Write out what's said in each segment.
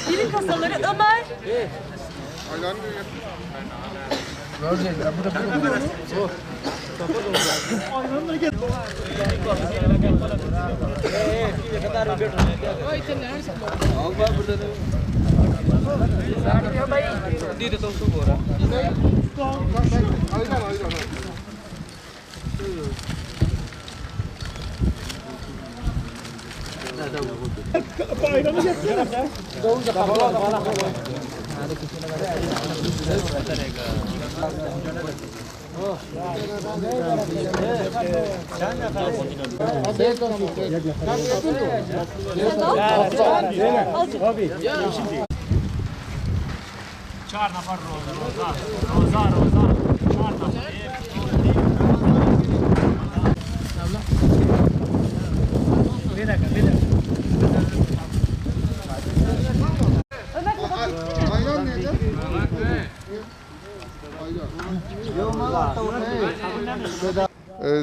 Biri kasaları Ömer. चार नफर रोजा रोजा रोजा चार नफर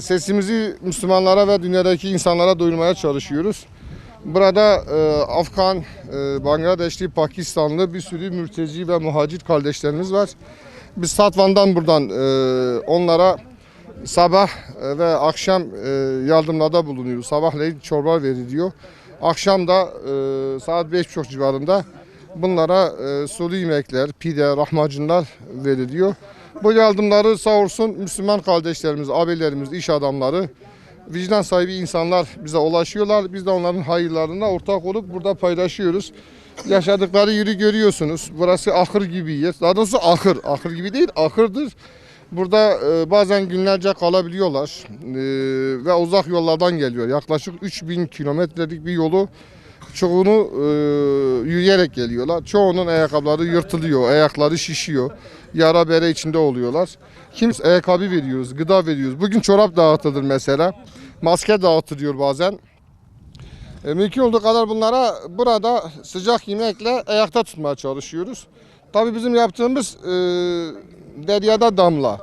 Sesimizi Müslümanlara ve dünyadaki insanlara duyurmaya çalışıyoruz. Burada Afgan, Bangladeşli, Pakistanlı bir sürü mülteci ve muhacir kardeşlerimiz var. Biz Satvan'dan buradan onlara sabah ve akşam yardımlarda bulunuyoruz. Sabahleyin çorba veriliyor. Akşam da saat 5.30 civarında bunlara sulu yemekler, pide, lahmacunlar veriliyor. Bu yardımları sağ olsun Müslüman kardeşlerimiz, abilerimiz, iş adamları, vicdan sahibi insanlar bize ulaşıyorlar. Biz de onların hayırlarına ortak olup burada paylaşıyoruz. Yaşadıkları yeri görüyorsunuz. Burası ahır gibi yer. Daha doğrusu ahır. Ahır gibi değil, ahırdır. Burada bazen günlerce kalabiliyorlar ve uzak yollardan geliyor. Yaklaşık 3000 kilometrelik bir yolu çoğunu yürüyerek geliyorlar. Çoğunun ayakkabıları yırtılıyor, ayakları şişiyor. Yara bere içinde oluyorlar. Kimse ayakkabı veriyoruz, gıda veriyoruz. Bugün çorap dağıtılır mesela. Maske dağıtılıyor bazen. Mümkün olduğu kadar bunlara burada sıcak yemekle ayakta tutmaya çalışıyoruz. Tabii bizim yaptığımız deryada damla.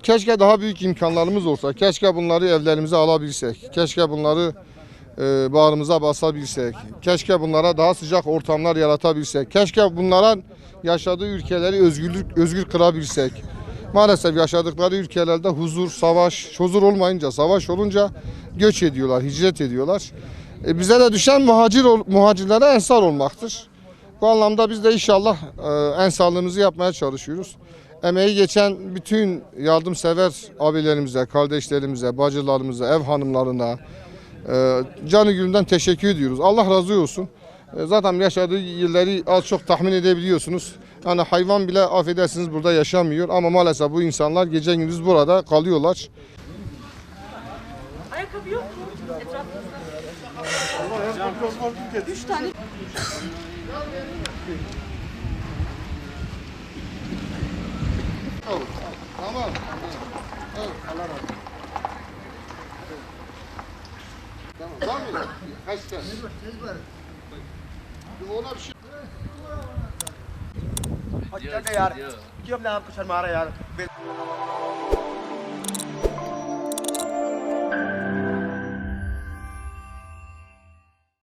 Keşke daha büyük imkanlarımız olsa. Keşke bunları evlerimize alabilsek. Keşke bunları bağrımıza basabilsek. Keşke bunlara daha sıcak ortamlar yaratabilsek. Keşke bunların yaşadığı ülkeleri özgür kılabilsek. Maalesef yaşadıkları ülkelerde huzur, savaş, huzur olmayınca, savaş olunca göç ediyorlar, hicret ediyorlar. Bize de düşen muhacirlere ensar olmaktır. Bu anlamda biz de inşallah ensarlığımızı yapmaya çalışıyoruz. Emeği geçen bütün yardımsever abilerimize, kardeşlerimize, bacılarımıza, ev hanımlarına canı gülünden teşekkür ediyoruz. Allah razı olsun. Zaten yaşadığı yerleri az çok tahmin edebiliyorsunuz. Yani hayvan bile affedersiniz burada yaşamıyor ama maalesef bu insanlar gece gündüz burada kalıyorlar. Ayakkabı yok mu? Etrafınızda. 3 tane. Tamam. Evet. Allah razı olsun. Tamam. Var mı? Kaç tane? Ona bir şey. यार क्यों अपने आप को शर्मा रहा है यार